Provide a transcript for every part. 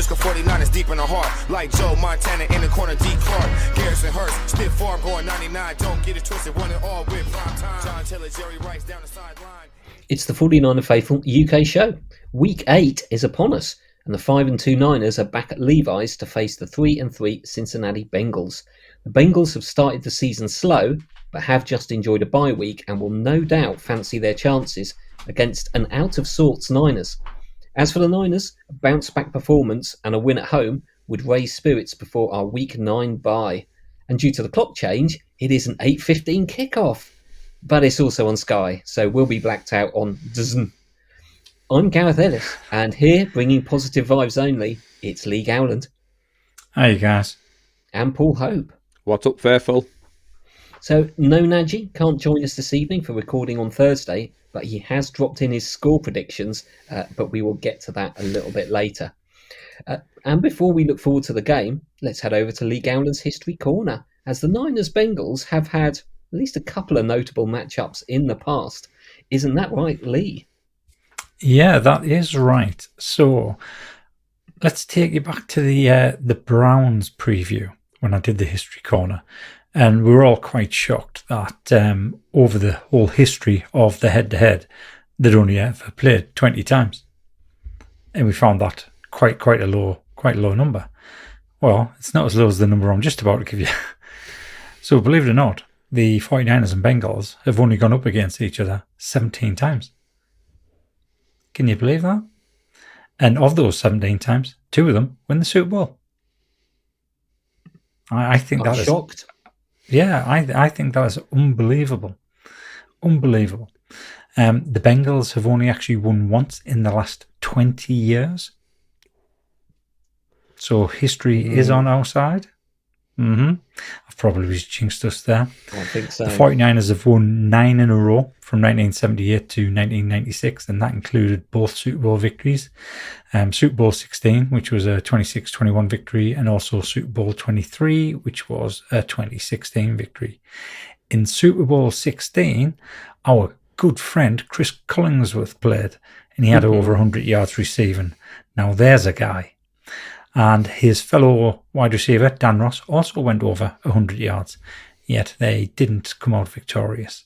Francisco 49ers deep in the heart. Like Joe Montana in the corner, D. Clark. Garrison Hurst, stiff farm going 99. Don't get it twisted, one and all with prime time. John Taylor, Jerry Rice down the sideline. It's the 49er Faithful UK show. Week 8 is upon us, and the 5-2 Niners are back at Levi's to face the 3-3 Cincinnati Bengals. The Bengals have started the season slow, but have just enjoyed a bye week and will no doubt fancy their chances against an out-of-sorts Niners. As for the Niners, a bounce-back performance and a win at home would raise spirits before our Week 9 bye. And due to the clock change, it is an 8:15 kickoff. But it's also on Sky, so we'll be blacked out on DAZN. I'm Gareth Ellis, and here, bringing positive vibes only, it's Lee Gowland. Hey guys. And Paul Hope. What's up, Faithful? So, no Nagy can't join us this evening for recording on Thursday, but he has dropped in his score predictions, but we will get to that a little bit later. And before we look forward to the game, let's head over to Lee Gowland's History Corner, as the Niners-Bengals have had at least a couple of notable matchups in the past. Isn't that right, Lee? Yeah, that is right. So let's take you back to the Browns preview when I did the History Corner. And we were all quite shocked that over the whole history of the head-to-head, they'd only ever played 20 times. And we found that quite a low number. Well, it's not as low as the number I'm just about to give you. So believe it or not, the 49ers and Bengals have only gone up against each other 17 times. Can you believe that? And of those 17 times, 2 of them win the Super Bowl. I think I'm shocked. Yeah, I think that is unbelievable. Unbelievable. The Bengals have only actually won once in the last 20 years. So history is on our side. I've probably jinxed us there. I think so. The 49ers have won 9 in a row from 1978 to 1996, and that included both Super Bowl victories. Super Bowl 16, which was a 26-21 victory, and also Super Bowl 23, which was a 2016 victory. In Super Bowl 16, our good friend Chris Collinsworth played, and he had over 100 yards receiving. Now there's a guy. And his fellow wide receiver, Dan Ross, also went over 100 yards, yet they didn't come out victorious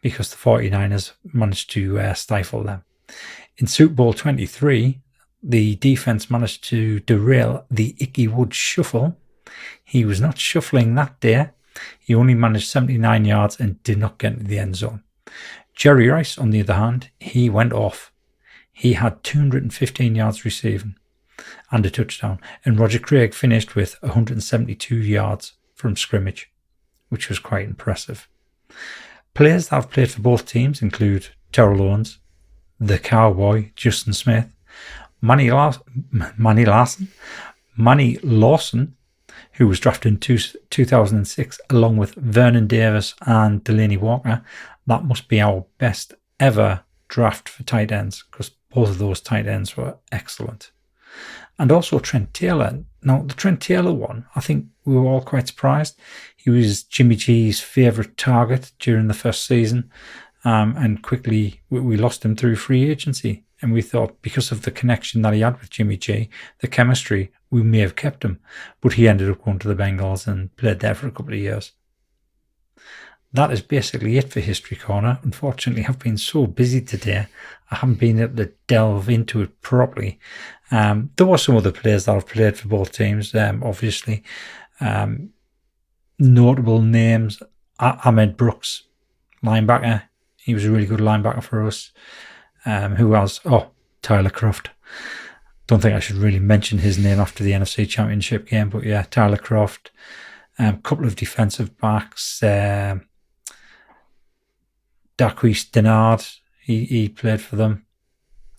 because the 49ers managed to stifle them. In Super Bowl 23, the defense managed to derail the Ickey Woods shuffle. He was not shuffling that day. He only managed 79 yards and did not get into the end zone. Jerry Rice, on the other hand, he went off. He had 215 yards receiving and a touchdown, and Roger Craig finished with 172 yards from scrimmage, which was quite impressive. Players that have played for both teams include Terrell Owens, the Cowboy, Justin Smith, Manny Lawson, who was drafted in 2006 along with Vernon Davis and Delaney Walker. That must be our best ever draft for tight ends, because both of those tight ends were excellent. And also Trent Taylor. Now, the Trent Taylor one, I think we were all quite surprised. He was Jimmy G's favourite target during the first season, and quickly we lost him through free agency. And we thought, because of the connection that he had with Jimmy G, the chemistry, we may have kept him. But he ended up going to the Bengals and played there for a couple of years. That is basically it for History Corner. Unfortunately, I've been so busy today, I haven't been able to delve into it properly. There were some other players that have played for both teams, obviously. Notable names, Ahmed Brooks, linebacker. He was a really good linebacker for us. Who else? Oh, Tyler Croft. Don't think I should really mention his name after the NFC Championship game, but yeah, Tyler Croft. A couple of defensive backs. Darquise Denard, he played for them.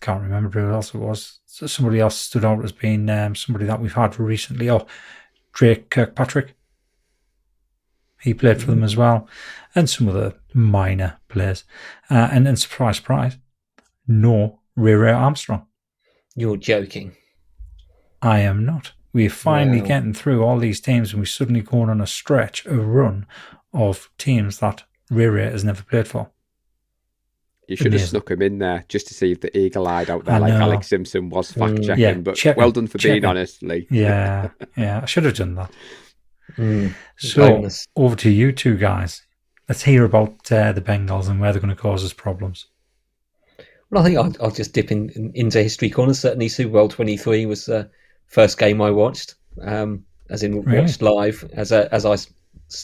Can't remember who else it was. So somebody else stood out as being somebody that we've had recently. Oh, Drake Kirkpatrick. He played for them as well. And some other minor players. And then surprise, surprise, no Ray Armstrong. You're joking. I am not. We're finally getting through all these teams, and we're suddenly going on a stretch, a run of teams that Ray has never played for. You should have Amazing. snuck him in there just to see if the eagle-eyed out there, I like know. Alex Simpson, was fact-checking. Yeah, but check well him, done for check being him. honest, Lee. Yeah, I should have done that. So, bonus. over to you two guys. Let's hear about the Bengals and where they're going to cause us problems. Well, I think I'll just dip into history corner. Certainly, Super Bowl 23 was the first game I watched, as in Really? watched live, as I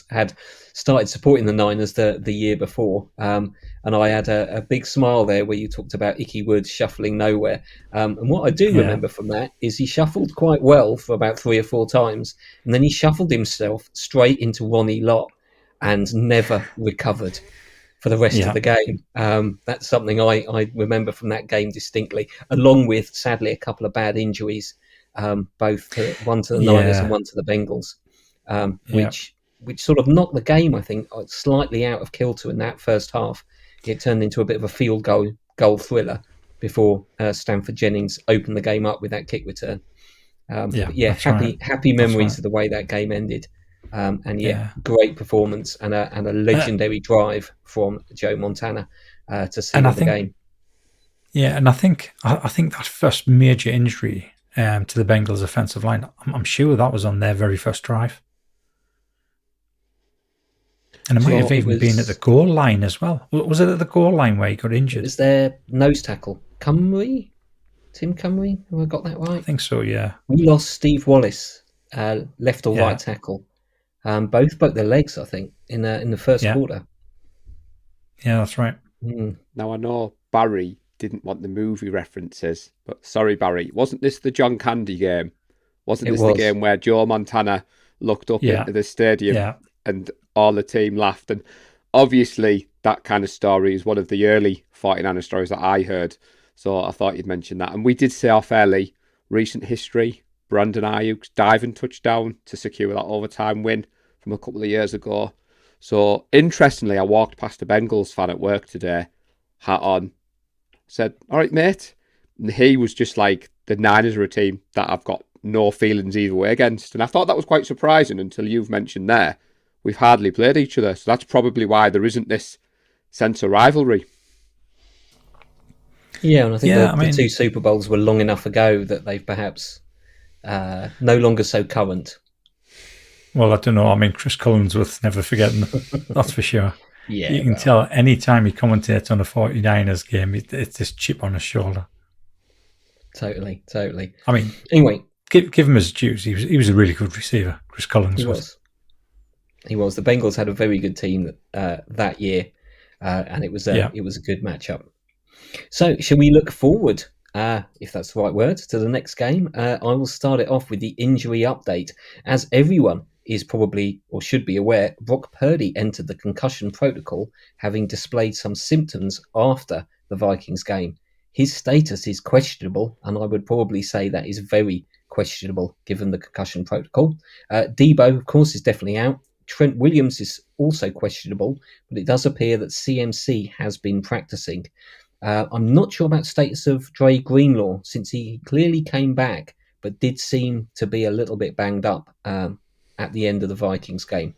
had started supporting the Niners the year before. And I had a big smile there where you talked about Ickey Woods shuffling nowhere. And what I do remember from that is he shuffled quite well for about 3 or 4 times, and then he shuffled himself straight into Ronnie Lott and never recovered for the rest of the game. That's something I remember from that game distinctly, along with, sadly, a couple of bad injuries, one to the Niners and one to the Bengals, which sort of knocked the game, I think, slightly out of kilter in that first half. It turned into a bit of a field goal thriller before Stanford Jennings opened the game up with that kick return. Happy memories of the way that game ended. Great performance and a legendary drive from Joe Montana to seal the game. Yeah, and I think that first major injury to the Bengals offensive line, I'm sure that was on their very first drive. And it might have even been at the goal line as well. Was it at the goal line where he got injured? It was their nose tackle, Tim Cumry. Have I got that right? I think so, yeah. We lost Steve Wallace, left or right tackle. Both broke their legs, I think, in the first quarter. Yeah, that's right. Now, I know Barry didn't want the movie references, but sorry, Barry, wasn't this the John Candy game? Wasn't this the game where Joe Montana looked up into the stadium and all the team laughed? And obviously, that kind of story is one of the early 49er stories that I heard. So I thought you'd mention that. And we did say our fairly recent history, Brandon Ayuk's diving touchdown to secure that overtime win from a couple of years ago. So interestingly, I walked past a Bengals fan at work today, hat on, said, "All right, mate." And he was just like, the Niners are a team that I've got no feelings either way against. And I thought that was quite surprising until you've mentioned there, we've hardly played each other. So that's probably why there isn't this sense of rivalry. Yeah, and I think the 2 Super Bowls were long enough ago that they've perhaps no longer so current. Well, I don't know. I mean, Chris Collinsworth's never forgetting them. That's for sure. Yeah, you can tell any time he commentates on a 49ers game, it's this chip on his shoulder. Totally. I mean, anyway, give him his dues. He was a really good receiver, Chris Collinsworth. He was. The Bengals had a very good team that year, and it was a good matchup. So, shall we look forward, if that's the right word, to the next game? I will start it off with the injury update. As everyone is probably or should be aware, Brock Purdy entered the concussion protocol, having displayed some symptoms after the Vikings game. His status is questionable, and I would probably say that is very questionable given the concussion protocol. Debo, of course, is definitely out. Trent Williams is also questionable, but it does appear that CMC has been practicing. I'm not sure about the status of Dre Greenlaw, since he clearly came back, but did seem to be a little bit banged up at the end of the Vikings game.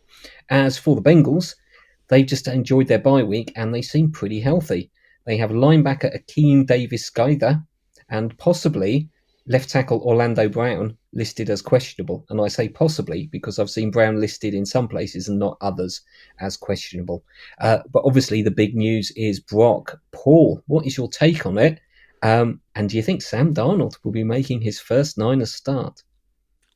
As for the Bengals, they've just enjoyed their bye week and they seem pretty healthy. They have linebacker Akeem Davis-Skyther and possibly left tackle Orlando Brown listed as questionable. And I say possibly because I've seen Brown listed in some places and not others as questionable. But obviously the big news is Brock. Paul, what is your take on it? And do you think Sam Darnold will be making his first Niners start?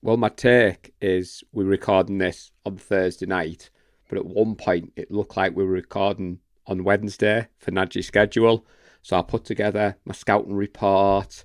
Well, my take is we're recording this on Thursday night, but at one point it looked like we were recording on Wednesday for Najee's schedule. So I put together my scouting report.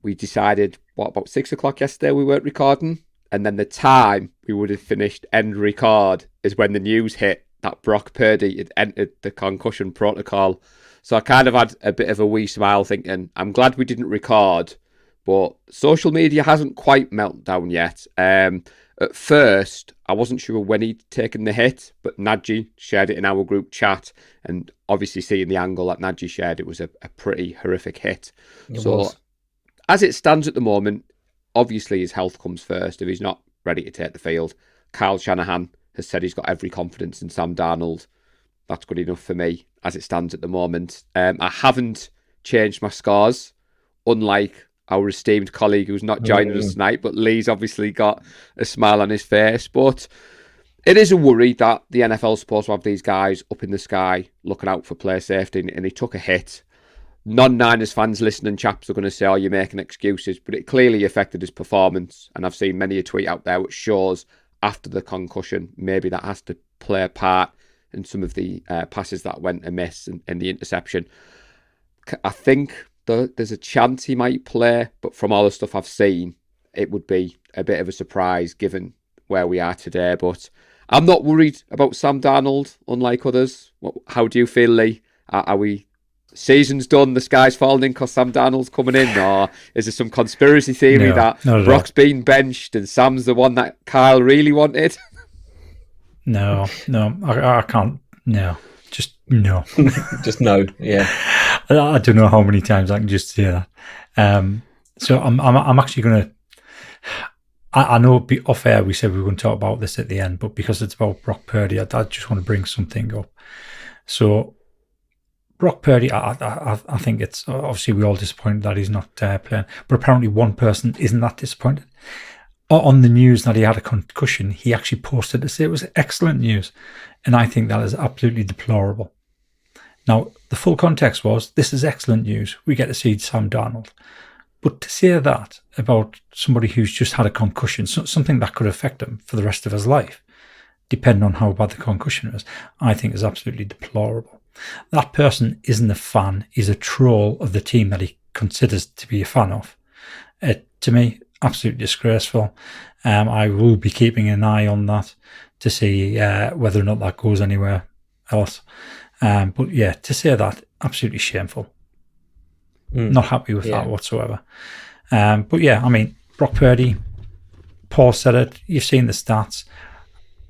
We decided, about 6 o'clock yesterday we weren't recording. And then the time we would have finished end record is when the news hit that Brock Purdy had entered the concussion protocol. So I kind of had a bit of a wee smile thinking, I'm glad we didn't record. But social media hasn't quite melted down yet. At first, I wasn't sure when he'd taken the hit, but Najee shared it in our group chat. And obviously seeing the angle that Najee shared, it was a pretty horrific hit. It was. As it stands at the moment, obviously his health comes first. If he's not ready to take the field, Kyle Shanahan has said he's got every confidence in Sam Darnold that's good enough for me as it stands at the moment. I haven't changed my scores, unlike our esteemed colleague who's not joining us tonight, but Lee's obviously got a smile on his face. But it is a worry that the NFL's supposed to have these guys up in the sky looking out for player safety, and he took a hit. Non-Niners fans listening, chaps, are going to say, oh, you're making excuses, but it clearly affected his performance. And I've seen many a tweet out there which shows after the concussion, maybe that has to play a part in some of the passes that went amiss and the interception. I think there's a chance he might play, but from all the stuff I've seen, it would be a bit of a surprise given where we are today. But I'm not worried about Sam Darnold, unlike others. How do you feel, Lee? Are we season's done, the sky's falling in because Sam Darnold's coming in, or is there some conspiracy theory that Brock's been benched and Sam's the one that Kyle really wanted? No, I can't. No, just no. Just no, yeah. I don't know how many times I can just say that. So I'm actually going to... I know off air we said we were going to talk about this at the end, but because it's about Brock Purdy, I just want to bring something up. So Brock Purdy, I think it's obviously we're all disappointed that he's not playing, but apparently one person isn't that disappointed. On the news that he had a concussion, he actually posted to say it was excellent news, and I think that is absolutely deplorable. Now, the full context was, this is excellent news. We get to see Sam Darnold. But to say that about somebody who's just had a concussion, something that could affect him for the rest of his life, depending on how bad the concussion is, I think is absolutely deplorable. That person isn't a fan, he's a troll of the team that he considers to be a fan of. To me, absolutely disgraceful. I will be keeping an eye on that to see whether or not that goes anywhere else. But yeah, to say that, absolutely shameful. Not happy with that whatsoever. But yeah, I mean, Brock Purdy, Paul said it, you've seen the stats,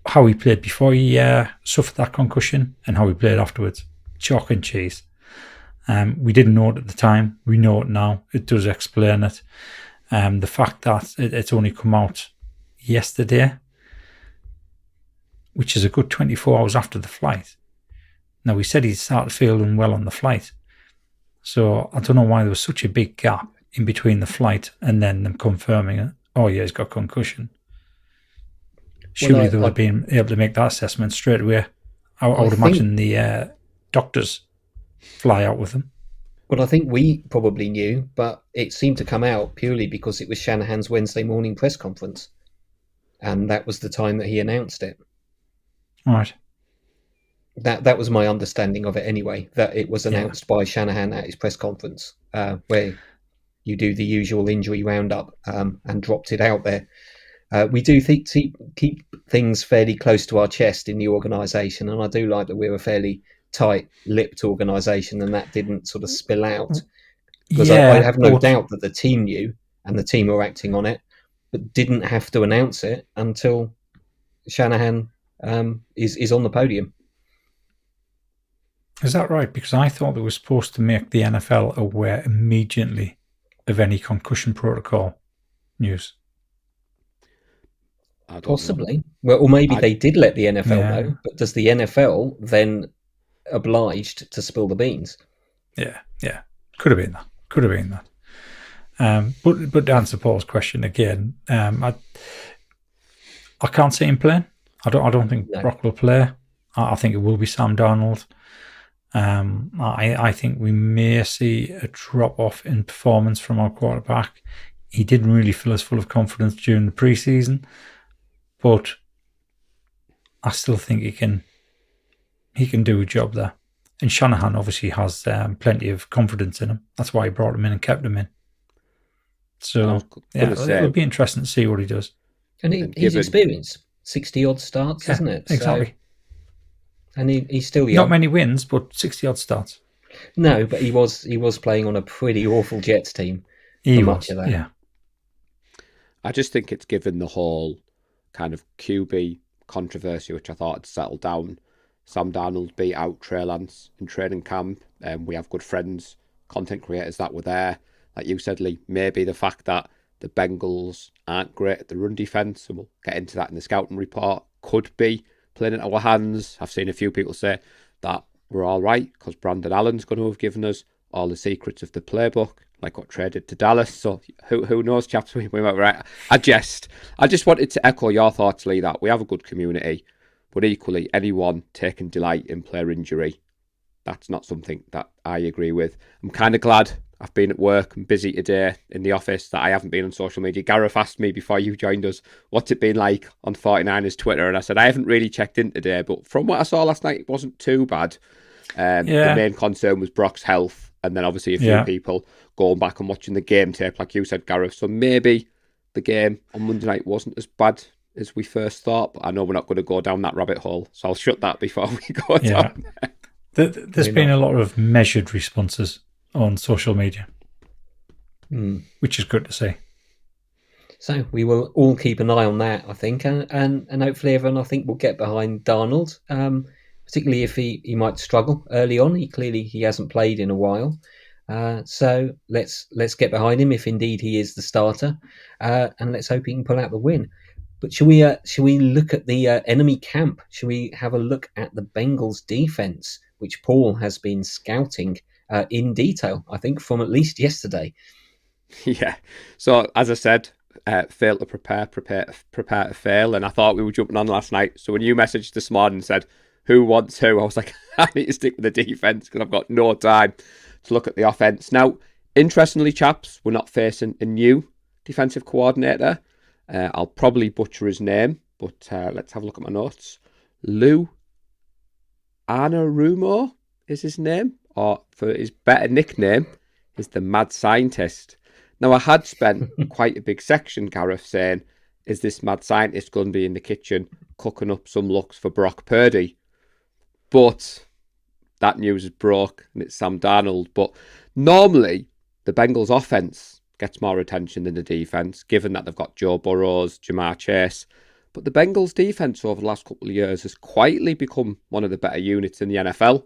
how he played before he suffered that concussion and how he played afterwards. Chalk and cheese. We didn't know it at the time. We know it now. It does explain it. The fact that it's only come out yesterday, which is a good 24 hours after the flight. Now, he said he started feeling well on the flight. So I don't know why there was such a big gap in between the flight and then them confirming it. Oh, yeah, he's got concussion. Surely they would have been able to make that assessment straight away. I would imagine the doctors fly out with him. Well, I think we probably knew, but it seemed to come out purely because it was Shanahan's Wednesday morning press conference. And that was the time that he announced it. All right. That was my understanding of it anyway, that it was announced by Shanahan at his press conference, where you do the usual injury roundup and dropped it out there. We do keep things fairly close to our chest in the organisation, and I do like that we're a fairly tight-lipped organisation and that didn't sort of spill out. Because I have no doubt that the team knew and the team were acting on it, but didn't have to announce it until Shanahan is on the podium. Is that right? Because I thought they were supposed to make the NFL aware immediately of any concussion protocol news. Possibly. Well, or maybe they did let the NFL know, but does the NFL then obliged to spill the beans? Yeah. Could have been that. But to answer Paul's question again, I can't see him playing. I don't think Brock will play. I think it will be Sam Darnold. I think we may see a drop off in performance from our quarterback. He didn't really fill us full of confidence during the preseason, but I still think he can do a job there. And Shanahan obviously has plenty of confidence in him. That's why he brought him in and kept him in. So it'll be interesting to see what he does. And his experience, 60-odd starts, isn't it? Exactly. So, and he's still young. Not many wins, but 60-odd starts. No, but he was playing on a pretty awful Jets team for much of that. Yeah. I just think it's given the whole kind of QB controversy, which I thought had settled down. Sam Darnold beat out Trey Lance in training camp. We have good friends, content creators that were there. Like you said, Lee, maybe the fact that the Bengals aren't great at the run defence, and we'll get into that in the scouting report, could be playing into our hands. I've seen a few people say that we're all right because Brandon Allen's going to have given us all the secrets of the playbook, like what Trey did to Dallas. So who knows, chaps? We might be right. I just wanted to echo your thoughts, Lee, that we have a good community, but equally anyone taking delight in player injury, that's not something that I agree with. I'm kind of glad I've been at work and busy today in the office that I haven't been on social media. Gareth asked me before you joined us, what's it been like on 49ers Twitter? And I said, I haven't really checked in today, but from what I saw last night, it wasn't too bad. The main concern was Brock's health. And then obviously a few people going back and watching the game tape, like you said, Gareth. So maybe the game on Monday night wasn't as bad as we first thought. But I know we're not going to go down that rabbit hole. So I'll shut that before we go down there. There's been a lot of measured responses on social media, which is good to see. So we will all keep an eye on that, I think, and hopefully everyone, I think, will get behind Darnold, particularly if he might struggle early on. He hasn't played in a while, so let's get behind him if indeed he is the starter, and let's hope he can pull out the win. But should we look at the enemy camp? Should we have a look at the Bengals defense, which Paul has been scouting in detail, I think, from at least yesterday? Yeah. So as I said, fail to prepare to fail. And I thought we were jumping on last night. So when you messaged this morning and said, who wants who? I was like, I need to stick with the defense because I've got no time to look at the offense. Now, interestingly, chaps, we're not facing a new defensive coordinator. I'll probably butcher his name, but let's have a look at my notes. Lou Anarumo is his name, or for his better nickname, is the Mad Scientist. Now, I had spent quite a big section, Gareth, saying, is this Mad Scientist going to be in the kitchen cooking up some looks for Brock Purdy? But that news is broke, and it's Sam Darnold. But normally, the Bengals offense gets more attention than the defense, given that they've got Joe Burrows, Jamar Chase. But the Bengals defense over the last couple of years has quietly become one of the better units in the NFL.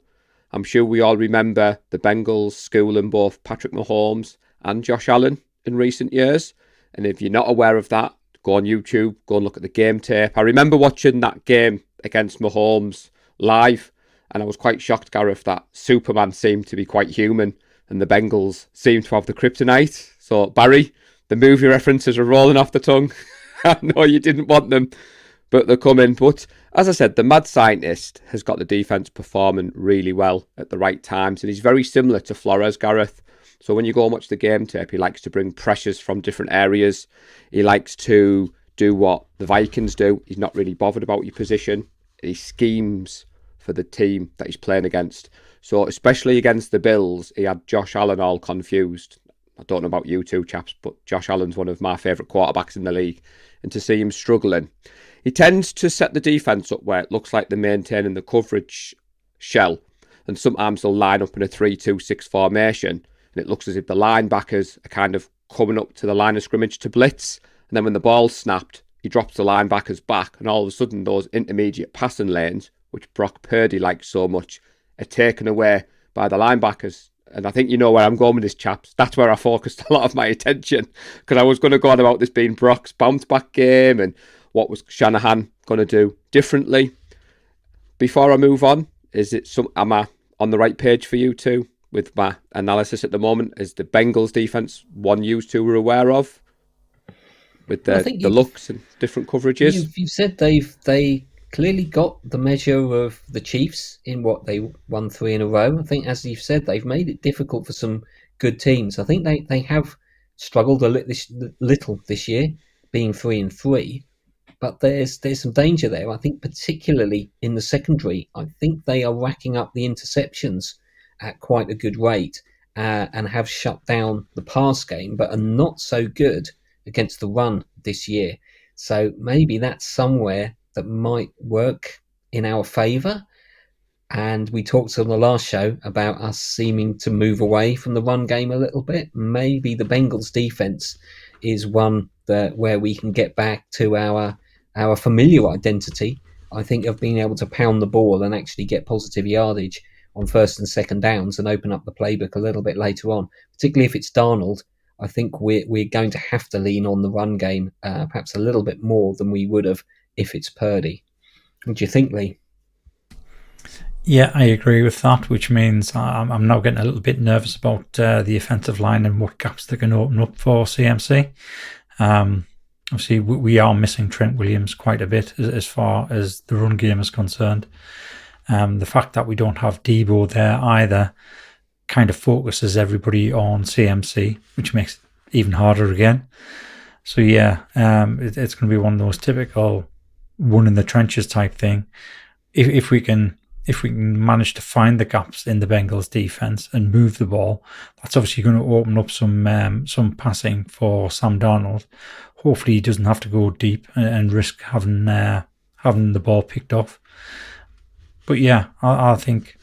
I'm sure we all remember the Bengals schooling both Patrick Mahomes and Josh Allen in recent years. And if you're not aware of that, go on YouTube, go and look at the game tape. I remember watching that game against Mahomes live, and I was quite shocked, Gareth, that Superman seemed to be quite human and the Bengals seemed to have the kryptonite. So, Barry, the movie references are rolling off the tongue. I know you didn't want them, but they're coming. But as I said, the Mad Scientist has got the defense performing really well at the right times, and he's very similar to Flores, Gareth. So when you go and watch the game tape, he likes to bring pressures from different areas. He likes to do what the Vikings do. He's not really bothered about your position. He schemes for the team that he's playing against. So especially against the Bills, he had Josh Allen all confused. I don't know about you two chaps, but Josh Allen's one of my favourite quarterbacks in the league. And to see him struggling, he tends to set the defence up where it looks like they're maintaining the coverage shell. And sometimes they'll line up in a 3-2-6 formation. And it looks as if the linebackers are kind of coming up to the line of scrimmage to blitz. And then when the ball's snapped, he drops the linebackers back. And all of a sudden, those intermediate passing lanes, which Brock Purdy likes so much, are taken away by the linebackers. And I think you know where I'm going with this, chaps. That's where I focused a lot of my attention, because I was going to go on about this being Brock's bounce back game and what was Shanahan going to do differently. Before I move on, am I on the right page for you two with my analysis at the moment? Is the Bengals defense one you two were aware of with the looks and different coverages? You've said they clearly got the measure of the Chiefs in what they won 3 in a row. I think, as you've said, they've made it difficult for some good teams. I think they have struggled a little this year, being 3-3, but there's some danger there. I think particularly in the secondary, I think they are racking up the interceptions at quite a good rate and have shut down the pass game, but are not so good against the run this year. So maybe that's somewhere that might work in our favour. And we talked on the last show about us seeming to move away from the run game a little bit. Maybe the Bengals defence is one where we can get back to our familiar identity, I think, of being able to pound the ball and actually get positive yardage on first and second downs and open up the playbook a little bit later on. Particularly if it's Darnold, I think we're going to have to lean on the run game perhaps a little bit more than we would have if it's Purdy. What do you think, Lee? Yeah, I agree with that, which means I'm now getting a little bit nervous about the offensive line and what gaps they can open up for CMC. Obviously, we are missing Trent Williams quite a bit as far as the run game is concerned. The fact that we don't have Debo there either kind of focuses everybody on CMC, which makes it even harder again. So yeah, it's going to be one of those typical one in the trenches type thing. If we can manage to find the gaps in the Bengals defense and move the ball, that's obviously going to open up some passing for Sam Darnold. Hopefully he doesn't have to go deep and risk having the ball picked off. But yeah, I think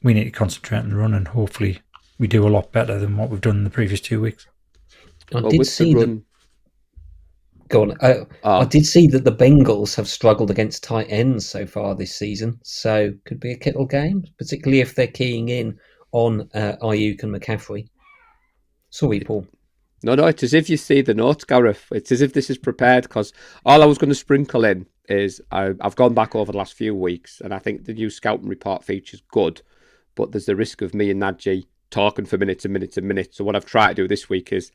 we need to concentrate on the run, and hopefully we do a lot better than what we've done in the previous 2 weeks. I did see that the Bengals have struggled against tight ends so far this season, so could be a Kittle game, particularly if they're keying in on Ayuk and McCaffrey. Sorry, Paul. No, it's as if you see the notes, Gareth. It's as if this is prepared, because all I was going to sprinkle in is I've gone back over the last few weeks, and I think the new scouting report feature's good, but there's the risk of me and Nadji talking for minutes and minutes and minutes. So what I've tried to do this week is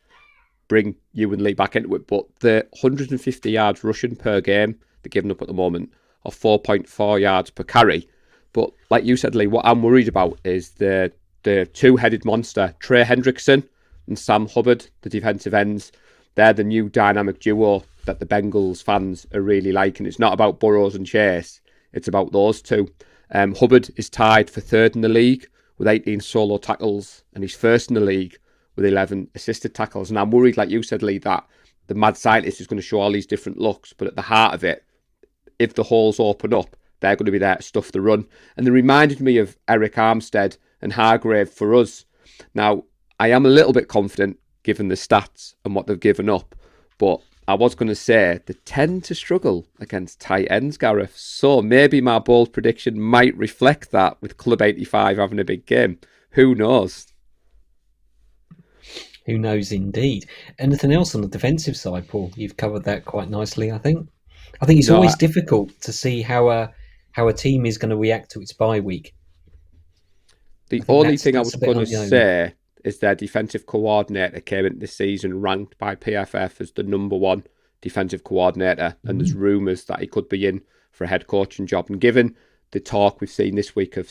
bring you and Lee back into it. But the 150 yards rushing per game they're giving up at the moment are 4.4 yards per carry. But like you said, Lee, what I'm worried about is the two-headed monster, Trey Hendrickson and Sam Hubbard, the defensive ends. They're the new dynamic duo that the Bengals fans are really liking. It's not about Burrows and Chase. It's about those two. Hubbard is tied for third in the league with 18 solo tackles, and he's first in the league with 11 assisted tackles. And I'm worried, like you said, Lee, that the mad scientist is going to show all these different looks, but at the heart of it, if the holes open up, they're going to be there to stuff the run. And they reminded me of Eric Armstead and Hargrave for us. Now, I am a little bit confident given the stats and what they've given up, but I was going to say they tend to struggle against tight ends, Gareth. So maybe my bold prediction might reflect that with Club 85 having a big game. Who knows? Who knows indeed. Anything else on the defensive side, Paul? You've covered that quite nicely, I think. I think it's always difficult to see how a team is going to react to its bye week. The only thing I was going to say is their defensive coordinator came into this season ranked by PFF as the number one defensive coordinator, and there's rumours that he could be in for a head coaching job. And given the talk we've seen this week of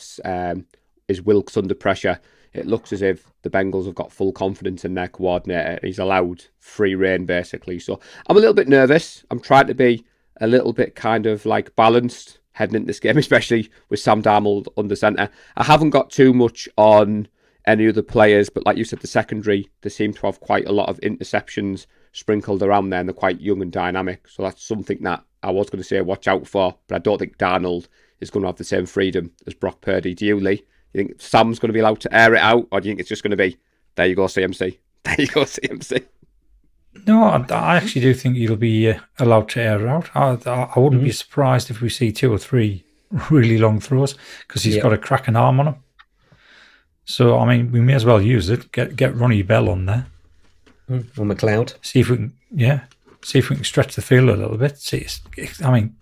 is Wilkes under pressure, it looks as if the Bengals have got full confidence in their coordinator. He's allowed free rein, basically. So I'm a little bit nervous. I'm trying to be a little bit kind of like balanced heading into this game, especially with Sam Darnold under centre. I haven't got too much on any other players, but like you said, the secondary, they seem to have quite a lot of interceptions sprinkled around there, and they're quite young and dynamic. So that's something that I was going to say watch out for, but I don't think Darnold is going to have the same freedom as Brock Purdy. Do you, Lee? You think Sam's going to be allowed to air it out, or do you think it's just going to be, there you go, CMC? There you go, CMC. No, I actually do think he'll be allowed to air it out. I wouldn't be surprised if we see 2 or 3 really long throws, because he's got a cracking arm on him. So, I mean, we may as well use it. Get Ronnie Bell on there. Or McLeod. See if we can stretch the field a little bit. I mean,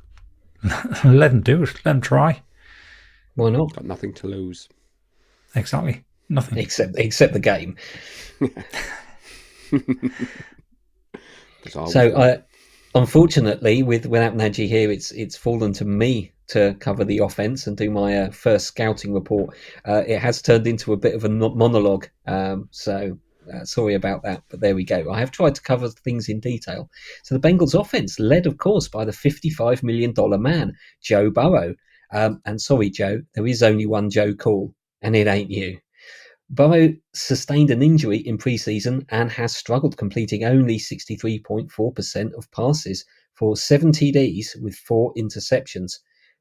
let him do it. Let him try. Why not? Got nothing to lose. Exactly. Nothing. Except the game. So, unfortunately, without Nadji here, it's fallen to me to cover the offense and do my first scouting report. It has turned into a bit of a monologue, so sorry about that, but there we go. I have tried to cover things in detail. So the Bengals offense, led, of course, by the $55 million man, Joe Burrow. And sorry, Joe, there is only one Joe Call, and it ain't you. Burrow sustained an injury in preseason and has struggled, completing only 63.4% of passes for 7 TDs with 4 interceptions.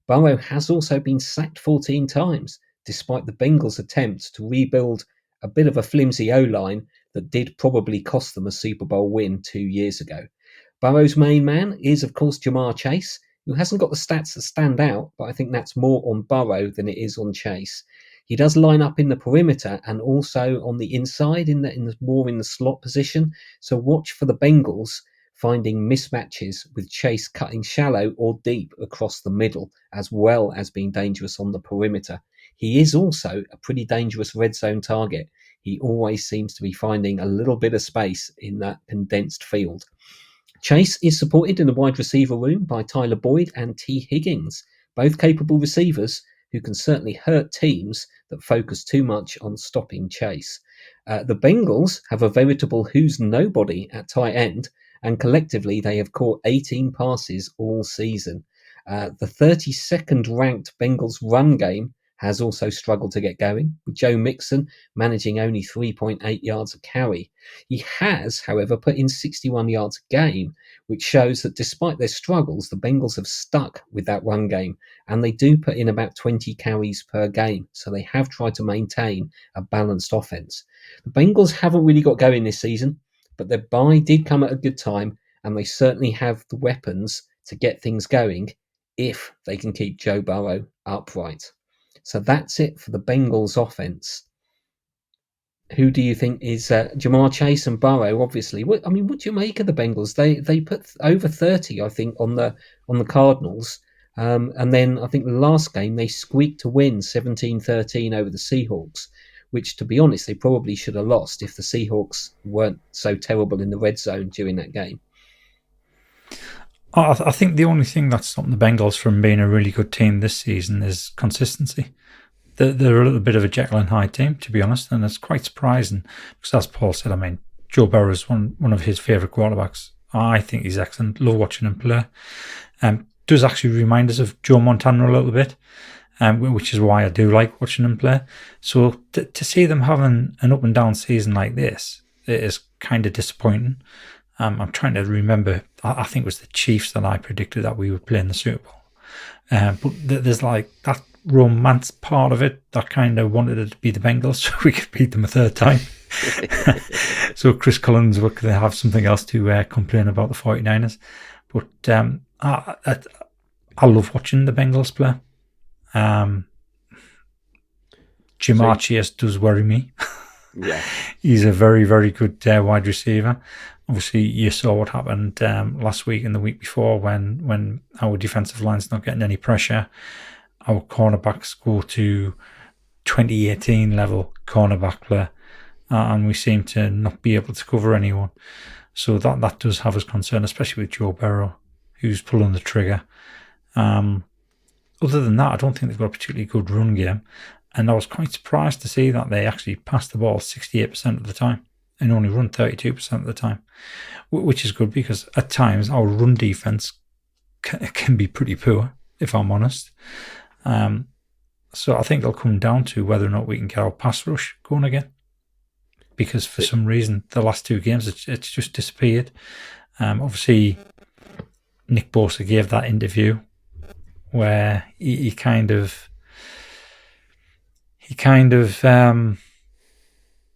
Burrow has also been sacked 14 times, despite the Bengals' attempts to rebuild a bit of a flimsy O-line that did probably cost them a Super Bowl win 2 years ago. Burrow's main man is, of course, Jamar Chase, who hasn't got the stats that stand out, but I think that's more on Burrow than it is on Chase. He does line up in the perimeter and also on the inside, in the slot position. So watch for the Bengals finding mismatches with Chase cutting shallow or deep across the middle, as well as being dangerous on the perimeter. he is also a pretty dangerous red zone target. He always seems to be finding a little bit of space in that condensed field. Chase is supported in the wide receiver room by Tyler Boyd and T. Higgins, both capable receivers who can certainly hurt teams that focus too much on stopping Chase. The Bengals have a veritable who's nobody at tight end, and collectively they have caught 18 passes all season. The 32nd ranked Bengals run game has also struggled to get going, with Joe Mixon managing only 3.8 yards a carry. He has, however, put in 61 yards a game, which shows that despite their struggles, the Bengals have stuck with that run game, and they do put in about 20 carries per game, so they have tried to maintain a balanced offense. The Bengals haven't really got going this season, but their bye did come at a good time, and they certainly have the weapons to get things going if they can keep Joe Burrow upright. So that's it for the Bengals offense. Who do you think is Jamar Chase and Burrow? Obviously, what do you make of the Bengals? They put over 30, I think, on the Cardinals, and then I think the last game they squeaked to win 17-13 over the Seahawks, which, to be honest, they probably should have lost if the Seahawks weren't so terrible in the red zone during that game. I think the only thing that's stopping the Bengals from being a really good team this season is consistency. They're a little bit of a Jekyll and Hyde team, to be honest, and it's quite surprising because, as Paul said, Joe Burrow is one of his favourite quarterbacks. I think he's excellent. Love watching him play. Does actually remind us of Joe Montana a little bit, which is why I do like watching him play. So to see them having an up and down season like this, it is kind of disappointing. I'm trying to remember. I think it was the Chiefs that I predicted that we would play in the Super Bowl. But there's like that romance part of it that kind of wanted it to be the Bengals so we could beat them a third time. So Chris Collins would have something else to complain about the 49ers. But I love watching the Bengals play. Jamar Chase does worry me. Yeah, he's a very, very good wide receiver. Obviously, you saw what happened last week and the week before when our defensive line's not getting any pressure. Our cornerbacks go to 2018 level cornerback play, and we seem to not be able to cover anyone. So that does have us concerned, especially with Joe Burrow, who's pulling the trigger. Other than that, I don't think they've got a particularly good run game. And I was quite surprised to see that they actually pass the ball 68% of the time and only run 32% of the time, which is good because at times our run defense can be pretty poor, if I'm honest. So I think it'll come down to whether or not we can get our pass rush going again, because for some reason the last two games it's just disappeared. Obviously, Nick Bosa gave that interview where he kind of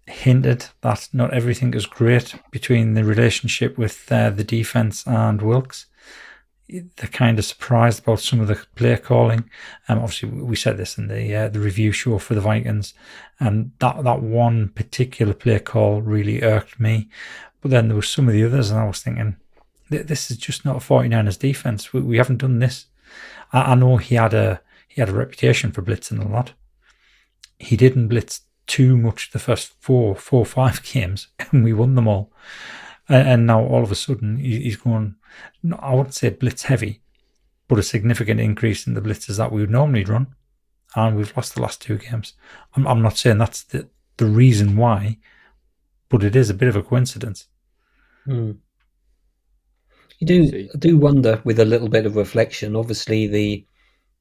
hinted that not everything is great between the relationship with the defense and Wilkes. They're kind of surprised about some of the play calling. Obviously, we said this in the review show for the Vikings, and that one particular play call really irked me. But then there were some of the others, and I was thinking, this is just not a 49ers defense. We haven't done this. I know he had a reputation for blitzing a lot. He didn't blitz too much the first four or five games, and we won them all. And now all of a sudden he's going, I wouldn't say blitz heavy, but a significant increase in the blitzes that we would normally run. And we've lost the last two games. I'm not saying that's the reason why, but it is a bit of a coincidence. You do wonder, with a little bit of reflection, obviously the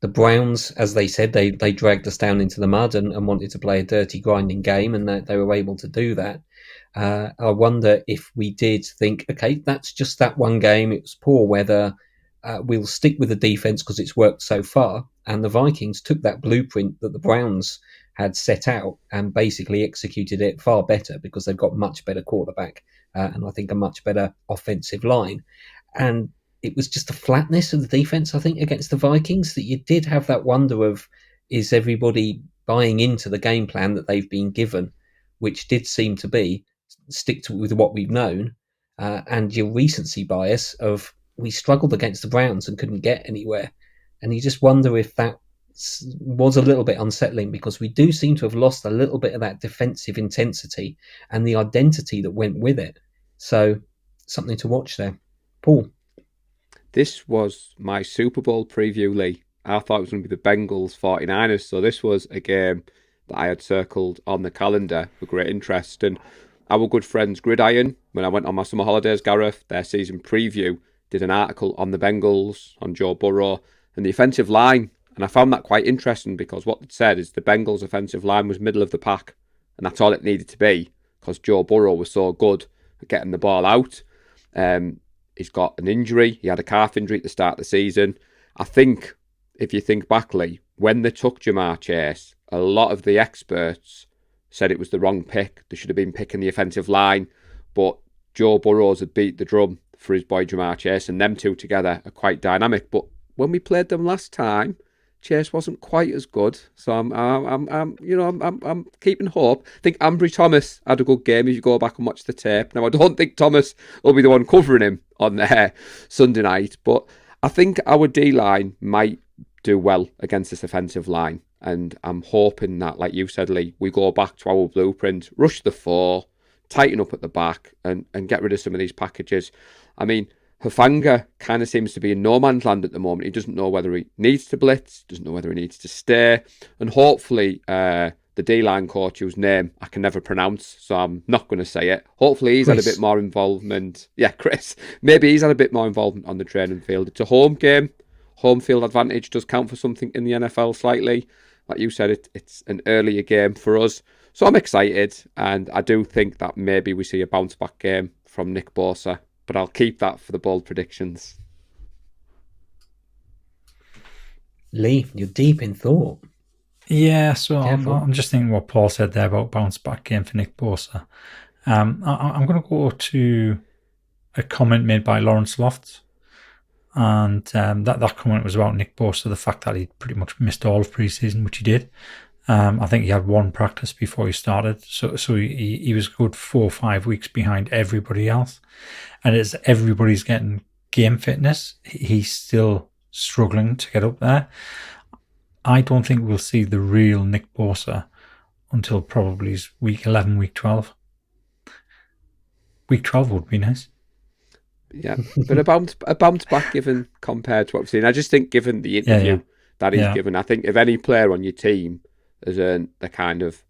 Browns, as they said, they dragged us down into the mud and wanted to play a dirty, grinding game, and they were able to do that. I wonder if we did think, okay, that's just that one game. It was poor weather. We'll stick with the defense because it's worked so far. And the Vikings took that blueprint that the Browns had set out and basically executed it far better because they've got much better quarterback and I think a much better offensive line. And it was just the flatness of the defense, I think, against the Vikings that you did have that wonder of, is everybody buying into the game plan that they've been given, which did seem to be stick with what we've known, and your recency bias of we struggled against the Browns and couldn't get anywhere. And you just wonder if that was a little bit unsettling, because we do seem to have lost a little bit of that defensive intensity and the identity that went with it. So something to watch there. Paul? This was my Super Bowl preview, Lee. I thought it was going to be the Bengals 49ers. So this was a game that I had circled on the calendar with great interest. And our good friends Gridiron, when I went on my summer holidays, Gareth, their season preview, did an article on the Bengals, on Joe Burrow, and the offensive line. And I found that quite interesting, because what it said is the Bengals' offensive line was middle of the pack. And that's all it needed to be, because Joe Burrow was so good at getting the ball out. He's got an injury. He had a calf injury at the start of the season. I think, if you think back, Lee, when they took Jamar Chase, a lot of the experts said it was the wrong pick. They should have been picking the offensive line. But Joe Burrows had beat the drum for his boy Jamar Chase, and them two together are quite dynamic. But when we played them last time, Chase wasn't quite as good, so I'm keeping hope. I think Ambry Thomas had a good game if you go back and watch the tape. Now, I don't think Thomas will be the one covering him on Sunday night, but I think our D-line might do well against this offensive line, and I'm hoping that, like you said, Lee, we go back to our blueprint, rush the 4, tighten up at the back, and get rid of some of these packages. I mean, Hufanga kind of seems to be in no man's land at the moment. He doesn't know whether he needs to blitz, doesn't know whether he needs to stay. And hopefully the D-line coach, whose name I can never pronounce, so I'm not going to say it. Hopefully he's had a bit more involvement. Yeah, Chris. Maybe he's had a bit more involvement on the training field. It's a home game. Home field advantage does count for something in the NFL slightly. Like you said, it's an earlier game for us. So I'm excited, and I do think that maybe we see a bounce-back game from Nick Bosa. But I'll keep that for the bold predictions. Lee, you're deep in thought. Yeah, so I'm just thinking what Paul said there about bounce back game for Nick Bosa. I'm going to go to a comment made by Lawrence Lofts, and that comment was about Nick Bosa, the fact that he pretty much missed all of preseason, which he did. I think he had one practice before he started, so he was good 4 or 5 weeks behind everybody else. And as everybody's getting game fitness, he's still struggling to get up there. I don't think we'll see the real Nick Bosa until probably week 11, week 12. Week 12 would be nice. Yeah, but a bounce back given compared to what we've seen. I just think given the interview that he's given, I think if any player on your team has earned the kind of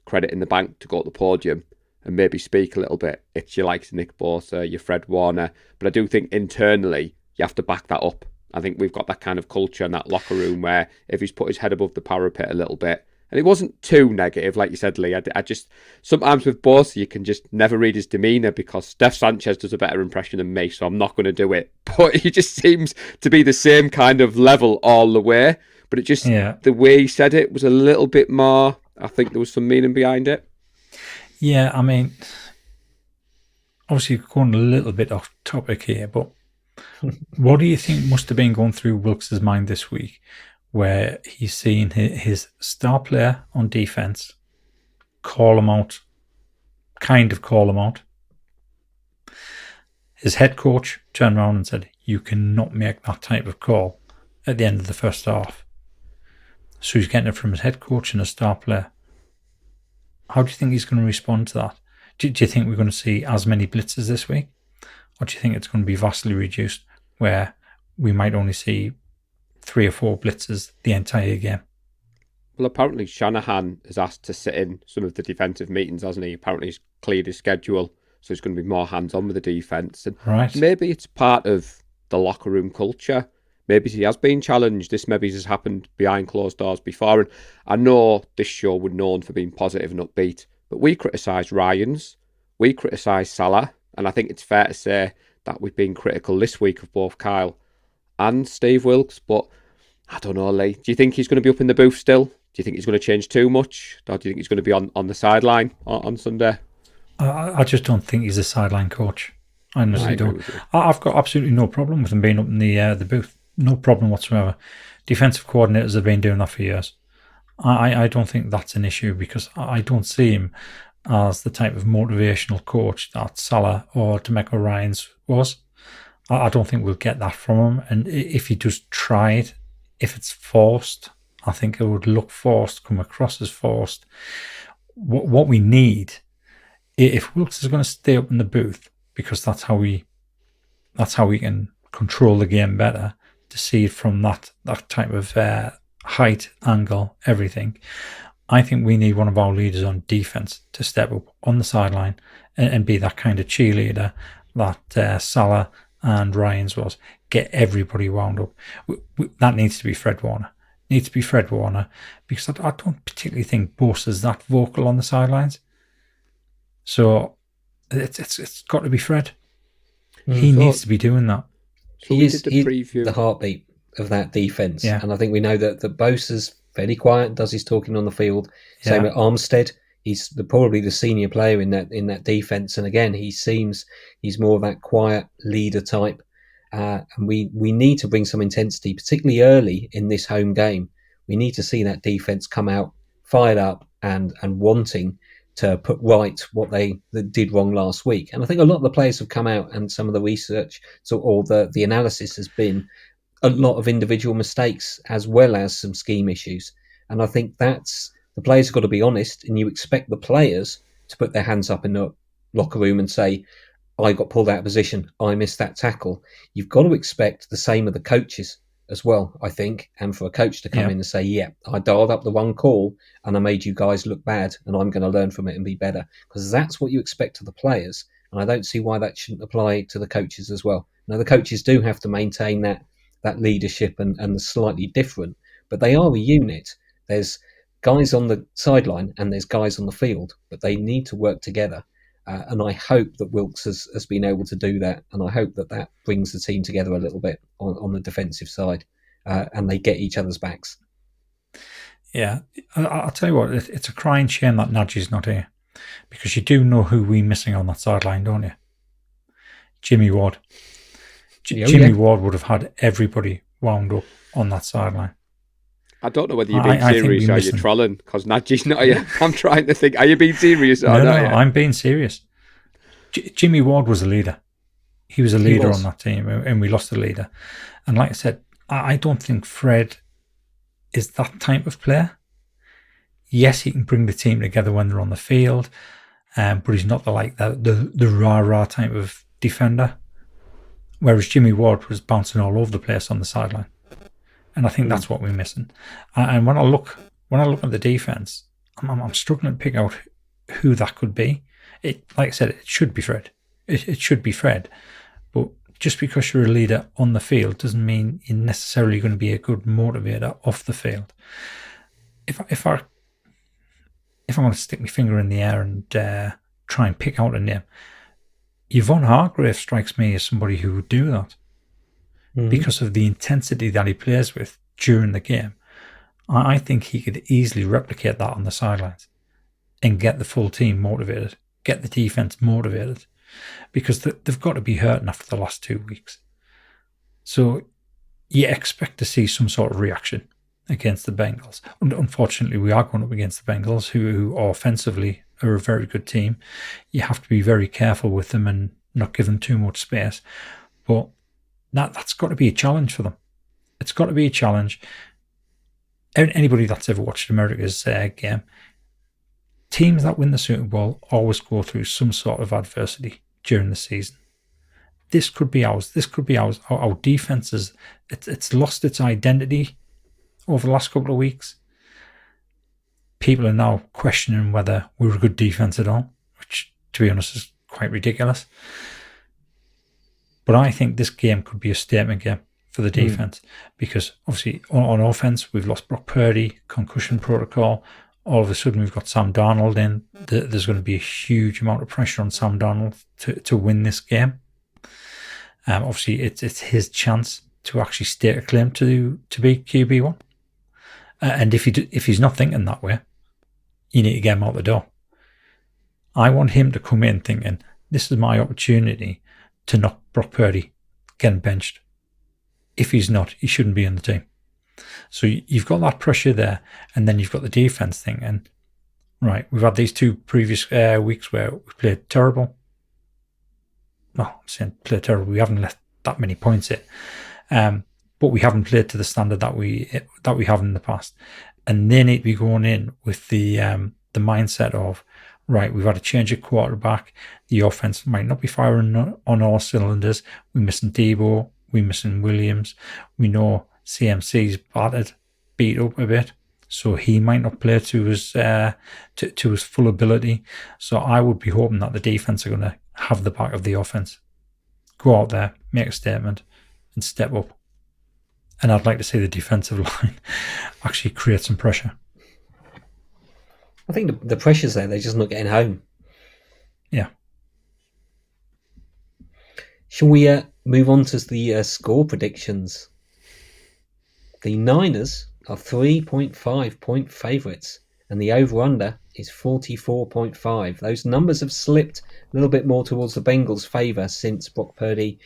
credit in the bank to go to the podium and maybe speak a little bit, it's your likes of Nick Bosa, your Fred Warner. But I do think internally you have to back that up. I think we've got that kind of culture in that locker room where if he's put his head above the parapet a little bit, and it wasn't too negative, like you said, Lee. I just, sometimes with Bosa, you can just never read his demeanour, because Steph Sanchez does a better impression than me, so I'm not going to do it. But he just seems to be the same kind of level all the way. But it just, the way he said it was a little bit more, I think there was some meaning behind it. Yeah, I mean, obviously going a little bit off topic here, but what do you think must have been going through Wilkes' mind this week, where he's seen his star player on defense call him out? His head coach turned around and said, "You cannot make that type of call at the end of the first half." So he's getting it from his head coach and a star player. How do you think he's going to respond to that? Do you think we're going to see as many blitzes this week? Or do you think it's going to be vastly reduced, where we might only see 3 or 4 blitzes the entire game? Well, apparently Shanahan is asked to sit in some of the defensive meetings, hasn't he? Apparently he's cleared his schedule, so he's going to be more hands-on with the defence. And maybe it's part of the locker room culture. Maybe he has been challenged. This maybe has happened behind closed doors before. And I know this show we're known for being positive and upbeat, but we criticise Ryans, we criticise Salah, and I think it's fair to say that we've been critical this week of both Kyle and Steve Wilkes. But I don't know, Lee. Do you think he's going to be up in the booth still? Do you think he's going to change too much? Or do you think he's going to be on the sideline on Sunday? I just don't think he's a sideline coach. I honestly don't. I've got absolutely no problem with him being up in the booth. No problem whatsoever. Defensive coordinators have been doing that for years. I don't think that's an issue, because I don't see him as the type of motivational coach that Salah or DeMeco Ryans was. I don't think we'll get that from him. And if he does try it, if it's forced, I think it would look forced, come across as forced. What we need, if Wilkes is going to stay up in the booth, because that's how we can control the game better, to see it from that type of height, angle, everything. I think we need one of our leaders on defense to step up on the sideline and be that kind of cheerleader that Salah and Ryan's was. Get everybody wound up. That needs to be Fred Warner. Because I don't particularly think Bosa is that vocal on the sidelines. So it's got to be Fred. He needs to be doing that. So he is the heartbeat of that defense, and I think we know that Bosa's fairly quiet, does his talking on the field. Same with Armstead. He's probably the senior player in that defense, and again, he's more of that quiet leader type. And we need to bring some intensity, particularly early in this home game. We need to see that defense come out fired up and wanting to put right what they did wrong last week. And I think a lot of the players have come out, and some of the research or the analysis has been a lot of individual mistakes as well as some scheme issues. And I think that's the players have got to be honest, and you expect the players to put their hands up in the locker room and say, I got pulled out of position, I missed that tackle. You've got to expect the same of the coaches as well, I think, and for a coach to come in and say, I dialed up the one call and I made you guys look bad and I'm going to learn from it and be better, because that's what you expect of the players, and I don't see why that shouldn't apply to the coaches as well. Now, the coaches do have to maintain that leadership and the slightly different, but they are a unit. There's guys on the sideline and there's guys on the field, but they need to work together. And I hope that Wilkes has been able to do that, and I hope that brings the team together a little bit on the defensive side, and they get each other's backs. Yeah, I'll tell you what, it's a crying shame that Najee's not here, because you do know who we're missing on that sideline, don't you? Jimmy Ward. Jimmy Ward would have had everybody wound up on that sideline. I don't know whether you're being serious or you're trolling, because Najee's not here. I'm trying to think, are you being serious or not? No, I'm being serious. Jimmy Ward was a leader. He was a leader on that team, and we lost a leader. And like I said, I don't think Fred is that type of player. Yes, he can bring the team together when they're on the field, but he's not the rah-rah type of defender. Whereas Jimmy Ward was bouncing all over the place on the sideline. And I think that's what we're missing. And when I look at the defense, I'm struggling to pick out who that could be. Like I said, it should be Fred. It should be Fred. But just because you're a leader on the field doesn't mean you're necessarily going to be a good motivator off the field. If I'm going to stick my finger in the air and try and pick out a name, Yvonne Hargrave strikes me as somebody who would do that. Because of the intensity that he plays with during the game. I think he could easily replicate that on the sidelines and get the full team motivated, get the defense motivated, because they've got to be hurting after the last 2 weeks. So you expect to see some sort of reaction against the Bengals. Unfortunately, we are going up against the Bengals, who offensively are a very good team. You have to be very careful with them and not give them too much space. But that's got to be a challenge for them. It's got to be a challenge. Anybody that's ever watched America's game, teams that win the Super Bowl always go through some sort of adversity during the season. This could be ours. Our defense it's lost its identity over the last couple of weeks. People are now questioning whether we're a good defense at all, which, to be honest, is quite ridiculous. But I think this game could be a statement game for the defense, because obviously on offense, we've lost Brock Purdy, concussion protocol. All of a sudden, we've got Sam Darnold in. There's going to be a huge amount of pressure on Sam Darnold to win this game. Obviously, it's his chance to actually stake a claim to be QB1. And if he's not thinking that way, you need to get him out the door. I want him to come in thinking, this is my opportunity to knock Brock Purdy, get him benched. If he's not, he shouldn't be on the team. So you've got that pressure there, and then you've got the defense thing. And right, we've had these 2 previous weeks where we played terrible. Well, I'm saying played terrible. We haven't left that many points in. but we haven't played to the standard that we have in the past, and they need to be going in with the mindset of, right, we've had a change of quarterback. The offense might not be firing on all cylinders. We're missing Debo. We're missing Williams. We know CMC's battered, beat up a bit, so he might not play to his full ability. So I would be hoping that the defense are going to have the back of the offense, go out there, make a statement, and step up. And I'd like to see the defensive line actually create some pressure. I think the pressure's there. They're just not getting home. Yeah. Shall we move on to the score predictions? The Niners are 3.5 point favourites, and the over-under is 44.5. Those numbers have slipped a little bit more towards the Bengals' favour since Brock Purdy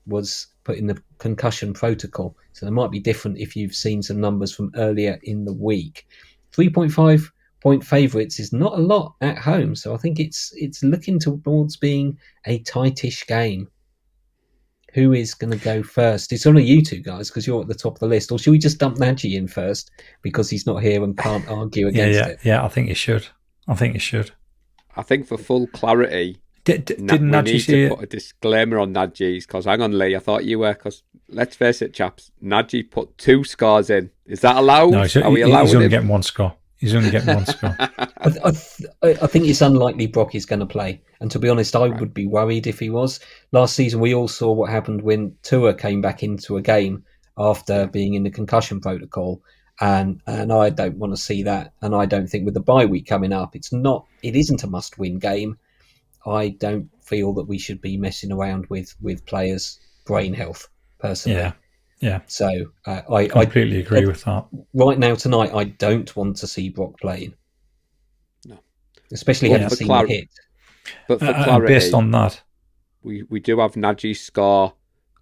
was put in the concussion protocol. So they might be different if you've seen some numbers from earlier in the week. 3.5 point favourites is not a lot at home, so I think it's looking towards being a tightish game. Who is going to go first? It's only you two guys because you're at the top of the list. Or should we just dump Nagy in first because he's not here and can't argue against it? Yeah, I think you should. I think for full clarity, didn't we Nagy need say to put a disclaimer on Nagy's, because hang on, Lee, I thought you were, because let's face it, chaps, Nagy put 2 scores in. Is that allowed? No, Are we allowed? He's only getting 1 score. He's only getting 1 score. I think it's unlikely Brock is going to play. And to be honest, I would be worried if he was. Last season, we all saw what happened when Tua came back into a game after being in the concussion protocol. And I don't want to see that. And I don't think with the bye week coming up, it isn't a must-win game. I don't feel that we should be messing around with players' brain health, personally. Yeah. So I completely agree with that. Right now, tonight, I don't want to see Brock playing. No. Especially having seen the hit. But for clarity, based on that, we do have Nagy's score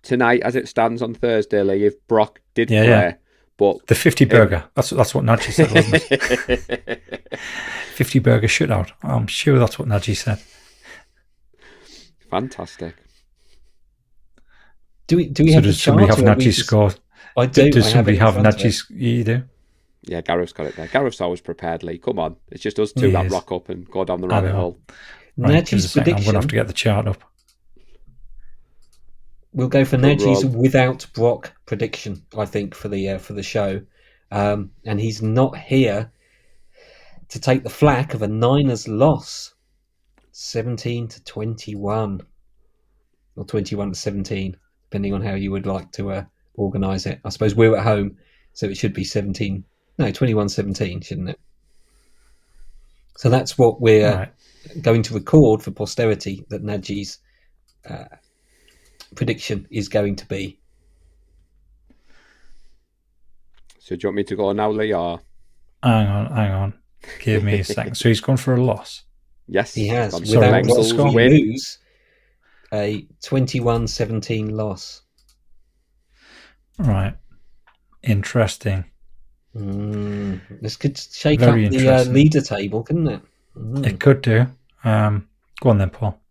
tonight as it stands on Thursday, Lee, if Brock did play. Yeah. But the 50 burger, that's what Nagy said, wasn't it? 50 burger shutout. I'm sure that's what Nagy said. Fantastic. Do we have does somebody have Nagy's score? I do. Does somebody have Nagy's? You do? Yeah, Gareth's got it there. Gareth's always prepared, Lee. Come on. It's just us two that rock up and go down the rabbit hole. Right, Nagy's prediction. I'm going to have to get the chart up. We'll go for Nagy's without Brock prediction, I think, for the show. And he's not here to take the flack of a Niners loss. 17-21. Or 21-17, depending on how you would like to organise it. I suppose we're at home, so it should be 21-17, shouldn't it? So that's what we're going to record for posterity, that Nagy's prediction is going to be. So do you want me to go now, Lee? Or? Hang on. Give me a second. So he's gone for a loss? Yes. He has. Without lose, a 21-17 loss. Right. Interesting. This could shake up the leader table, couldn't it? It could do. Go on then, Paul.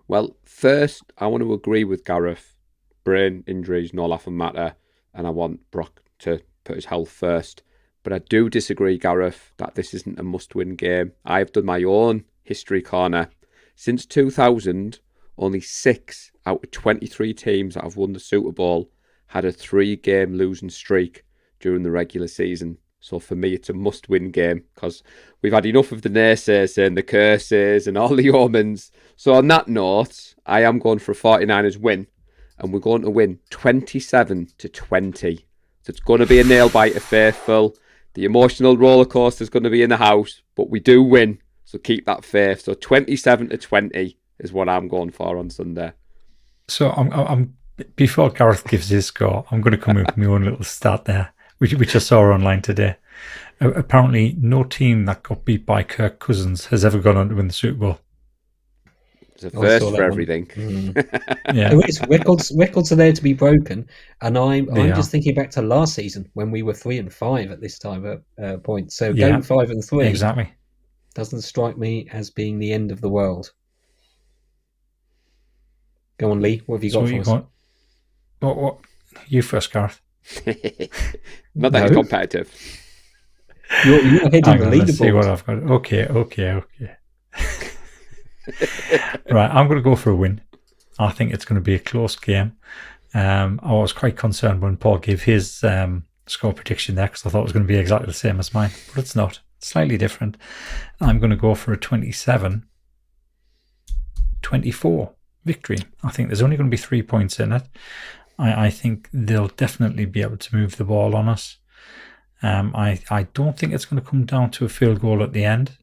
Well, first, I want to agree with Gareth. Brain injuries, no laughing matter, and I want Brock to put his health first. But I do disagree, Gareth, that this isn't a must-win game. I've done my own history corner. Since 2000, only 6 out of 23 teams that have won the Super Bowl had a 3-game losing streak during the regular season. So for me, it's a must-win game because we've had enough of the naysayers and the curses and all the omens. So on that note, I am going for a 49ers win, and we're going to win 27-20. So it's going to be a nail-biter, faithful. The emotional roller coaster is going to be in the house, but we do win. So keep that faith. So 27-20 is what I'm going for on Sunday. So I'm before Gareth gives his score, I'm going to come in with my own little stat there, which I saw online today. Apparently, no team that got beat by Kirk Cousins has ever gone on to win the Super Bowl. It's a first for everything. Yeah, records are there to be broken, and I'm just thinking back to last season when we were 3-5 at this time point. So going 5-3 exactly doesn't strike me as being the end of the world. Go on, Lee. What have you got for us? What You first, Gareth. Not that it's competitive. You're ahead in the leaderboard. Let's see what I've got. Okay. Right, I'm going to go for a win. I think it's going to be a close game. I was quite concerned when Paul gave his score prediction there because I thought it was going to be exactly the same as mine, but it's not. It's slightly different. I'm going to go for a 27-24 victory. I think there's only going to be 3 points in it. I think they'll definitely be able to move the ball on us. I don't think it's going to come down to a field goal at the end.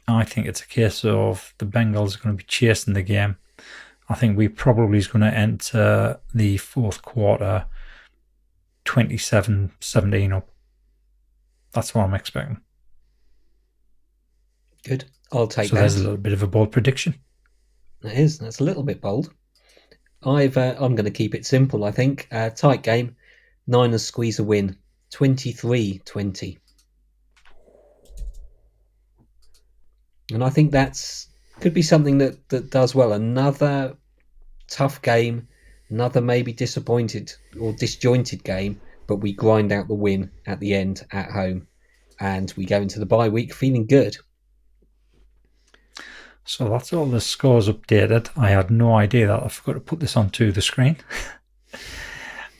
I think it's a case of the Bengals are going to be chasing the game. I think we probably is going to enter the fourth quarter 27-17 up. That's what I'm expecting. Good. I'll take that. So there's a little bit of a bold prediction. That is. That's a little bit bold. I'm going to keep it simple, I think. Tight game. Niners squeeze a win. 23-20. And I think could be something that does well. Another tough game, another maybe disappointed or disjointed game, but we grind out the win at the end at home, and we go into the bye week feeling good. So that's all the scores updated. I had no idea that I forgot to put this onto the screen.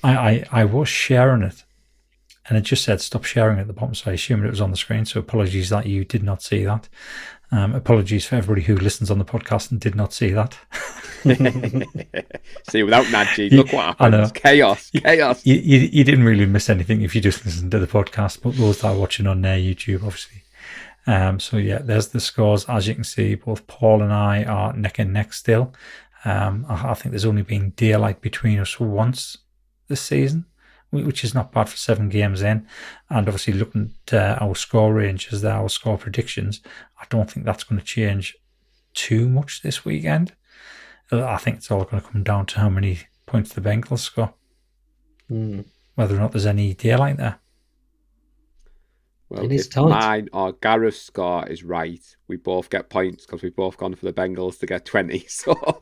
I was sharing it, and it just said stop sharing at the bottom, so I assumed it was on the screen. So apologies that you did not see that. Apologies for everybody who listens on the podcast and did not see that. See, without Nadji, look what happened. It's chaos. You didn't really miss anything if you just listened to the podcast, but those that are watching on YouTube, obviously. So yeah, there's the scores. As you can see, both Paul and I are neck and neck still. I think there's only been daylight between us once this season, which is not bad for 7 games in. And obviously looking at our score ranges, our score predictions, I don't think that's going to change too much this weekend. I think it's all going to come down to how many points the Bengals score. Whether or not there's any daylight there. Well, if mine or Gareth's score is right, we both get points because we've both gone for the Bengals to get 20. So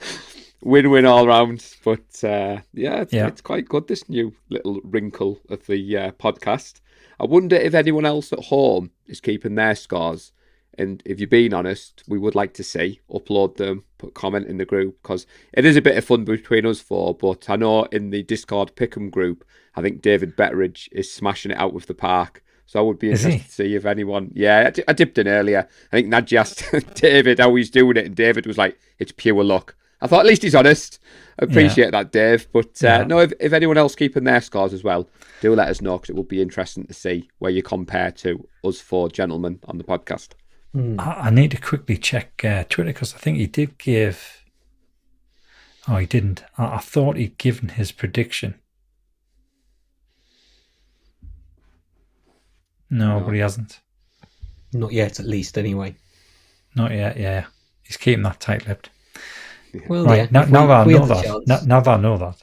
win-win all round. But it's quite good, this new little wrinkle of the podcast. I wonder if anyone else at home is keeping their scores. And if you're being honest, we would like to see. Upload them, put a comment in the group, because it is a bit of fun between us four. But I know in the Discord Pick'em group, I think David Betteridge is smashing it out with the park. So I would be interested to see if anyone... Yeah, I dipped in earlier. I think Nadji asked David how he's doing it, and David was like, it's pure luck. I thought at least he's honest. I appreciate that, Dave. But no, if anyone else keeping their scores as well, do let us know, because it would be interesting to see where you compare to us 4 gentlemen on the podcast. I need to quickly check Twitter, because I think he did give... Oh, he didn't. I thought he'd given his prediction. No, but he hasn't. Not yet, at least, anyway. Not yet, yeah. He's keeping that tight-lipped. Well, right, now that I know that,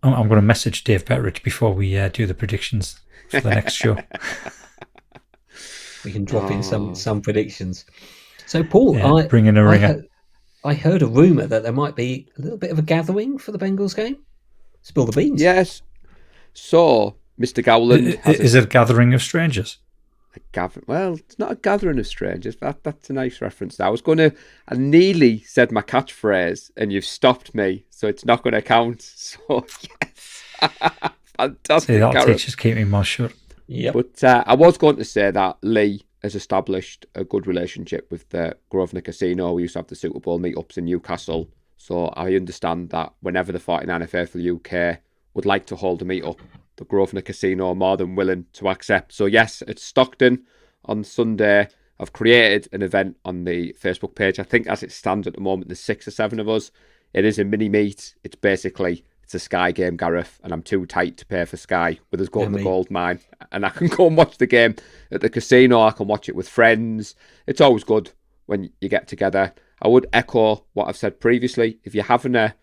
I'm going to message Dave Betteridge before we do the predictions for the next show. We can drop in some predictions. So, Paul, bring in a ringer. I heard a rumour that there might be a little bit of a gathering for the Bengals game. Spill the beans. Yes. So, Mr. Gowland... Is it a gathering of strangers? Well, it's not a gathering of strangers. That's a nice reference. I nearly said my catchphrase, and you've stopped me, so it's not going to count. So, yes. Fantastic. See, that'll teach us keep my mouth shut. Yep. But I was going to say that Lee has established a good relationship with the Grosvenor Casino. We used to have the Super Bowl meetups in Newcastle. So I understand that whenever the 49er for the UK would like to hold a meetup, the Grosvenor Casino are more than willing to accept. So yes, it's Stockton on Sunday. I've created an event on the Facebook page. I think as it stands at the moment, there's 6 or 7 of us. It is a mini meet. It's a Sky game, Gareth, and I'm too tight to pay for Sky with us going to the gold mine. And I can go and watch the game at the casino. I can watch it with friends. It's always good when you get together. I would echo what I've said previously. If you're having a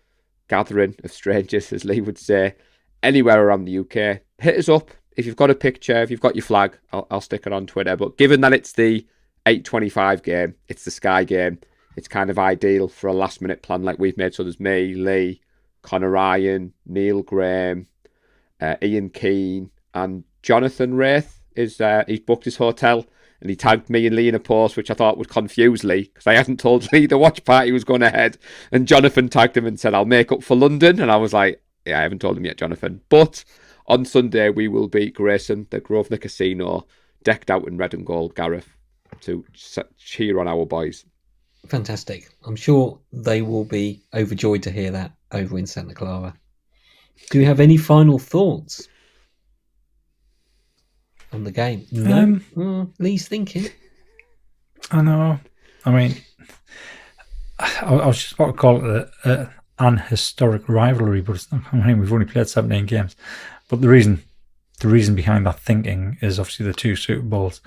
gathering of strangers, as Lee would say, anywhere around the UK, hit us up. If you've got a picture, if you've got your flag, I'll stick it on Twitter. But given that it's the 8:25 game, it's the Sky game, it's kind of ideal for a last minute plan like we've made. So there's me, Lee, Connor Ryan, Neil Graham, Ian Keane, and Jonathan Wraith. He's booked his hotel, and he tagged me and Lee in a post, which I thought would confuse Lee, because I hadn't told Lee the watch party was going ahead. And Jonathan tagged him and said, I'll make up for London. And I was like, yeah, I haven't told him yet, Jonathan. But on Sunday, we will be gracing the Grosvenor Casino, decked out in red and gold, Gareth, to cheer on our boys. Fantastic. I'm sure they will be overjoyed to hear that over in Santa Clara. Do you have any final thoughts on the game? No? Lee's thinking. I know. I mean, I was just about to call it an historic rivalry, but it's not. I mean, we've only played 17 games. But the reason behind that thinking is obviously the two Super Bowls.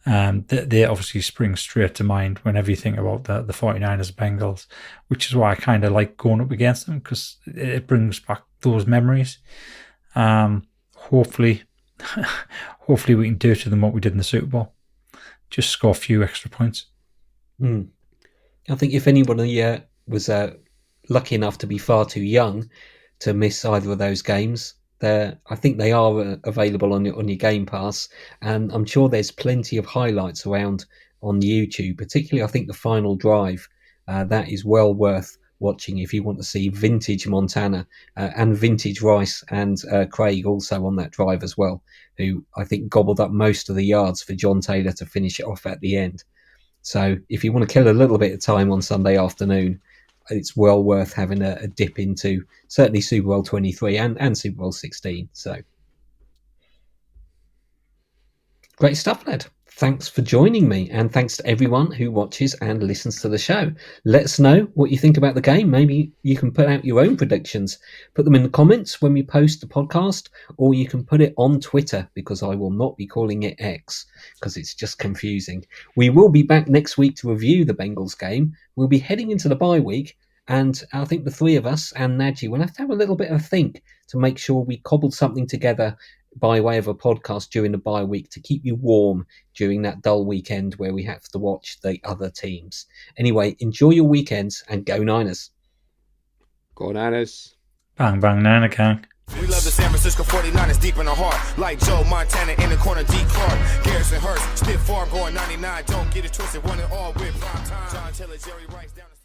They obviously spring straight to mind whenever you think about the 49ers Bengals, which is why I kind of like going up against them, because it brings back those memories. Hopefully we can do to them what we did in the Super Bowl. Just score a few extra points. I think if anybody was lucky enough to be far too young to miss either of those games, I think they are available on your Game Pass, and I'm sure there's plenty of highlights around on YouTube. Particularly, I think the final drive that is well worth watching if you want to see vintage Montana and vintage Rice and Craig also on that drive as well, who I think gobbled up most of the yards for John Taylor to finish it off at the end. So if you want to kill a little bit of time on Sunday afternoon, it's well worth having a dip into certainly Super Bowl 23 and Super Bowl 16. So great stuff, lad. Thanks for joining me, and thanks to everyone who watches and listens to the show. Let us know what you think about the game. Maybe you can put out your own predictions. Put them in the comments when we post the podcast, or you can put it on Twitter, because I will not be calling it X, because it's just confusing. We will be back next week to review the Bengals game. We'll be heading into the bye week, and I think the three of us and Nadji will have to have a little bit of a think to make sure we cobbled something together by way of a podcast during the bye week to keep you warm during that dull weekend where we have to watch the other teams. Anyway, enjoy your weekends and go Niners. Go Niners. Bang, bang, Niner Gang. We love the San Francisco 49ers deep in the heart. Like Joe Montana in the corner, D. Clark. Garrison Hurst, stiff farm going 99. Don't get it twisted, one and all with prime time. John Taylor, Jerry Rice down the